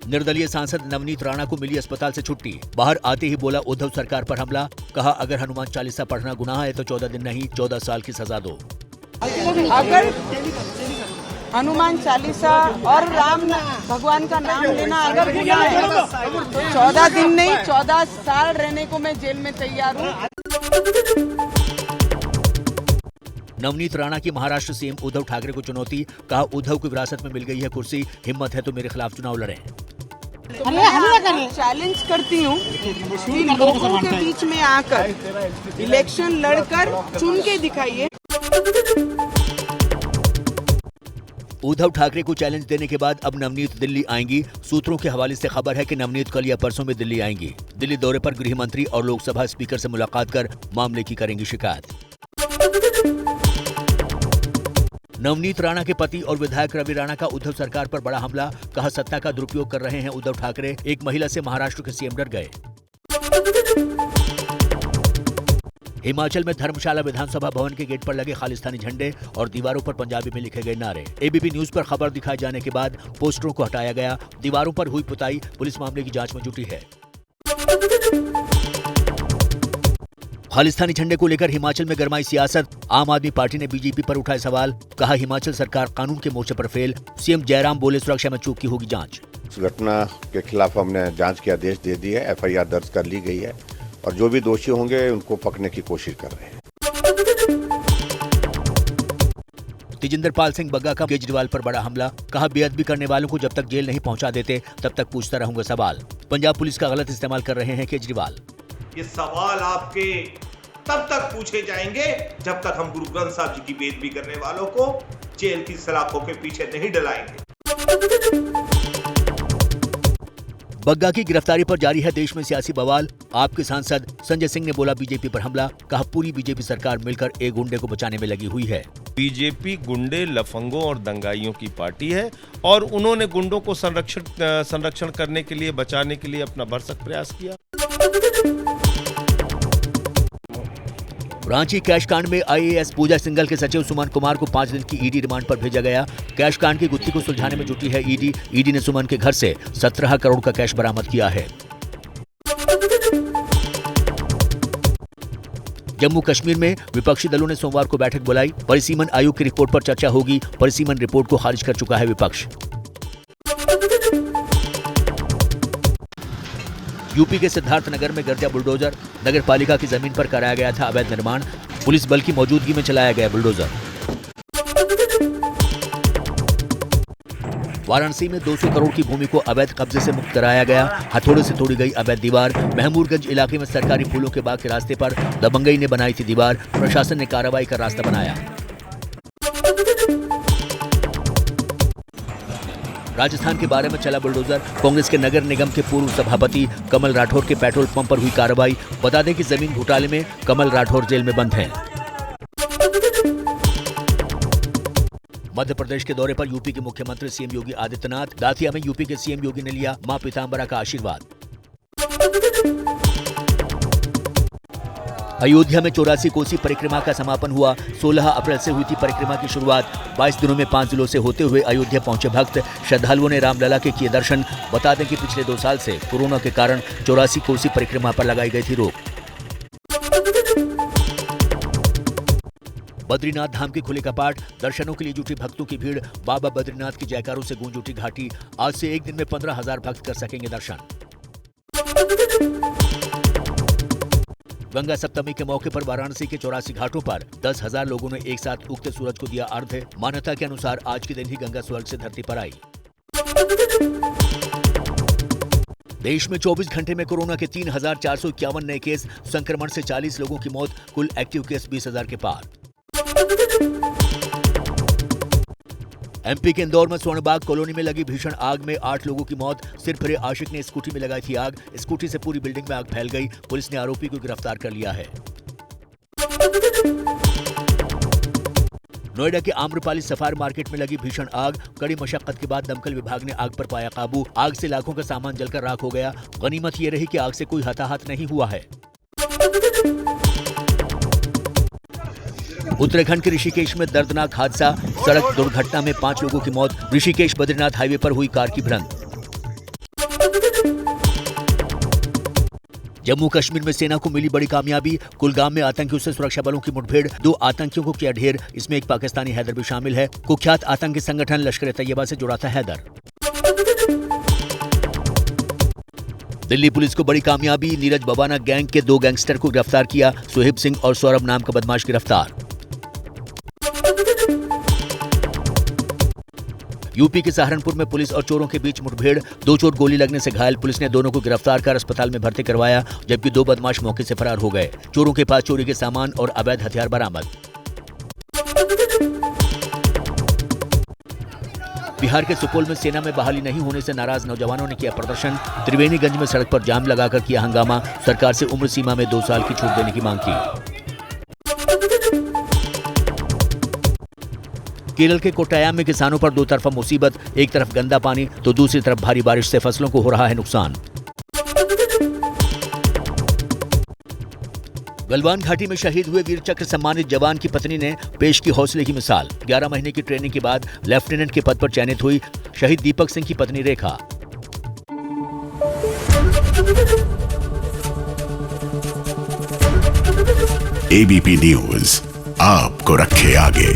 निर्दलीय सांसद नवनीत राणा को मिली अस्पताल से छुट्टी। बाहर आते ही बोला उद्धव सरकार पर हमला। कहा अगर हनुमान चालीसा पढ़ना गुनाह है तो 14 दिन नहीं 14 साल की सजा दो। अगर हनुमान चालीसा और राम भगवान का नाम लेना अगर गुनाह है तो 14 दिन नहीं 14 साल रहने को मैं जेल में तैयार हूँ। नवनीत राणा की महाराष्ट्र सीएम उद्धव ठाकरे को चुनौती। कहा उद्धव को विरासत में मिल गई है कुर्सी, हिम्मत है तो मेरे खिलाफ चुनाव लड़ें। तो मैं चैलेंज करती हूँ कि लोगों के बीच में आकर इलेक्शन लड़कर चुन के दिखाइए। उद्धव ठाकरे को चैलेंज देने के बाद अब नवनीत दिल्ली आएंगी। सूत्रों के हवाले से खबर है कि नवनीत कल या परसों में दिल्ली आएंगी। दिल्ली दौरे पर गृह मंत्री और लोकसभा स्पीकर से मुलाकात कर मामले की करेंगी शिकायत। नवनीत राणा के पति और विधायक रवि राणा का उद्धव सरकार पर बड़ा हमला। कहा सत्ता का दुरुपयोग कर रहे हैं उद्धव ठाकरे। एक महिला से महाराष्ट्र के सीएम डर गए। हिमाचल में धर्मशाला विधानसभा भवन के गेट पर लगे खालिस्तानी झंडे और दीवारों पर पंजाबी में लिखे गए नारे। एबीपी न्यूज पर खबर दिखाए जाने के बाद पोस्टरों को हटाया गया। दीवारों पर हुई पुताई। पुलिस मामले की जांच में जुटी है। खालिस्तानी झंडे को लेकर हिमाचल में गरमाई सियासत। आम आदमी पार्टी ने बीजेपी पर उठाए सवाल। कहा हिमाचल सरकार कानून के मोर्चे पर फेल। सीएम जयराम बोले सुरक्षा में चूक की होगी जांच। इस घटना के खिलाफ हमने जांच के आदेश दे दिए है। एफआईआर दर्ज कर ली गई है और जो भी दोषी होंगे उनको पकड़ने की कोशिश कर रहे हैं। तेजिंदर पाल सिंह बग्गा का केजरीवाल पर बड़ा हमला। कहा बेअदबी करने वालों को जब तक जेल नहीं पहुंचा देते तब तक पूछता रहूंगा सवाल। पंजाब पुलिस का गलत इस्तेमाल कर रहे हैं केजरीवाल। ये सवाल आपके तब तक पूछे जाएंगे जब तक हम गुरु ग्रंथ साहब जी की बेइज्जती करने वालों को जेल की सलाखों के पीछे नहीं डलाएंगे। बग्गा की गिरफ्तारी पर जारी है देश में सियासी बवाल। आपके सांसद संजय सिंह ने बोला बीजेपी पर हमला। कहा पूरी बीजेपी सरकार मिलकर एक गुंडे को बचाने में लगी हुई है। बीजेपी गुंडे, लफंगों और दंगाइयों की पार्टी है और उन्होंने गुंडों को संरक्षण करने के लिए, बचाने के लिए अपना भरसक प्रयास किया। रांची कैश कांड में आईएएस पूजा सिंघल के सचिव सुमन कुमार को 5 दिन की ईडी रिमांड पर भेजा गया। कैश कांड की गुत्थी को सुलझाने में जुटी है ईडी। ईडी ने सुमन के घर से 17 करोड़ का कैश बरामद किया है। जम्मू कश्मीर में विपक्षी दलों ने सोमवार को बैठक बुलाई। परिसीमन आयोग की रिपोर्ट पर चर्चा होगी। परिसीमन रिपोर्ट को खारिज कर चुका है विपक्ष। यूपी के सिद्धार्थनगर में गरजा बुलडोजर। नगर पालिका की जमीन पर कराया गया था अवैध निर्माण। पुलिस बल की मौजूदगी में चलाया गया बुलडोजर। वाराणसी में 200 करोड़ की भूमि को अवैध कब्जे से मुक्त कराया गया। हथौड़े से तोड़ी गई अवैध दीवार। महमूदगंज इलाके में सरकारी फूलों के बाग के रास्ते पर दबंगई ने बनाई थी दीवार। प्रशासन ने कार्रवाई कर रास्ता बनाया। राजस्थान के बारे में चला बुलडोजर। कांग्रेस के नगर निगम के पूर्व सभापति कमल राठौर के पेट्रोल पंप पर हुई कार्रवाई। बता दें कि जमीन घोटाले में कमल राठौर जेल में बंद हैं। मध्य प्रदेश के दौरे पर यूपी के मुख्यमंत्री सीएम योगी आदित्यनाथ। दातिया में यूपी के सीएम योगी ने लिया मां पीताम्बरा का आशीर्वाद। अयोध्या में 84 कोसी परिक्रमा का समापन हुआ। 16 अप्रैल से हुई थी परिक्रमा की शुरुआत। 22 दिनों में 5 जिलों से होते हुए अयोध्या पहुंचे भक्त। श्रद्धालुओं ने रामलला के किए दर्शन। बता दें कि पिछले 2 साल से कोरोना के कारण 84 कोसी परिक्रमा पर लगाई गई थी रोक। बद्रीनाथ धाम के खुले कपाट। दर्शनों के लिए जुटी भक्तों की भीड़। बाबा बद्रीनाथ के जयकारों से गूंज उठी घाटी। आज से एक दिन में 15,000 भक्त कर सकेंगे दर्शन। गंगा सप्तमी के मौके पर वाराणसी के 84 घाटों पर 10,000 लोगों ने एक साथ उगते सूरज को दिया अर्घ्य। मान्यता के अनुसार आज के दिन ही गंगा स्वर्ग से धरती पर आई। देश में 24 घंटे में कोरोना के 3,451 नए केस। संक्रमण से 40 लोगों की मौत। कुल एक्टिव केस 20,000 के पार। एमपी के इंदौर में स्वर्णबाग कॉलोनी में लगी भीषण आग में 8 लोगों की मौत। सिर फिरे आशिक ने स्कूटी में लगाई थी आग। स्कूटी से पूरी बिल्डिंग में आग फैल गई। पुलिस ने आरोपी को गिरफ्तार कर लिया है। नोएडा के आम्रपाली सफार मार्केट में लगी भीषण आग। कड़ी मशक्कत के बाद दमकल विभाग ने आग पर पाया काबू। आग से लाखों का सामान जलकर राख हो गया। गनीमत ये रही कि आग से कोई हताहत नहीं हुआ है। उत्तराखंड के ऋषिकेश में दर्दनाक हादसा, सड़क दुर्घटना में 5 लोगों की मौत। ऋषिकेश बद्रीनाथ हाईवे पर हुई कार की भिड़ंत। जम्मू कश्मीर में सेना को मिली बड़ी कामयाबी, कुलगाम में आतंकियों से सुरक्षा बलों की मुठभेड़, 2 आतंकियों को किया ढेर, इसमें एक पाकिस्तानी हैदर भी शामिल है। कुख्यात आतंकी संगठन लश्कर ए तैयबा से जुड़ा था हैदर। दिल्ली पुलिस को बड़ी कामयाबी, नीरज बबाना गैंग के 2 गैंगस्टर को गिरफ्तार किया। सुहेब सिंह और सौरभ नाम का बदमाश गिरफ्तार। यूपी के सहारनपुर में पुलिस और चोरों के बीच मुठभेड़, 2 चोर गोली लगने से घायल। पुलिस ने दोनों को गिरफ्तार कर अस्पताल में भर्ती करवाया, जबकि 2 बदमाश मौके से फरार हो गए। चोरों के पास चोरी के सामान और अवैध हथियार बरामद। बिहार के सुपौल में सेना में बहाली नहीं होने से नाराज नौजवानों ने किया प्रदर्शन। त्रिवेणीगंज में सड़क पर जाम लगाकर किया हंगामा। सरकार से उम्र सीमा में 2 साल की छूट देने की मांग की। केरल के कोट्टायम में किसानों पर 2 तरफा मुसीबत, एक तरफ गंदा पानी तो दूसरी तरफ भारी बारिश से फसलों को हो रहा है नुकसान। गलवान घाटी में शहीद हुए वीर चक्र सम्मानित जवान की पत्नी ने पेश की हौसले की मिसाल। 11 महीने की ट्रेनिंग के बाद लेफ्टिनेंट के पद पर चयनित हुई शहीद दीपक सिंह की पत्नी रेखा। एबीपी न्यूज आपको रखे आगे।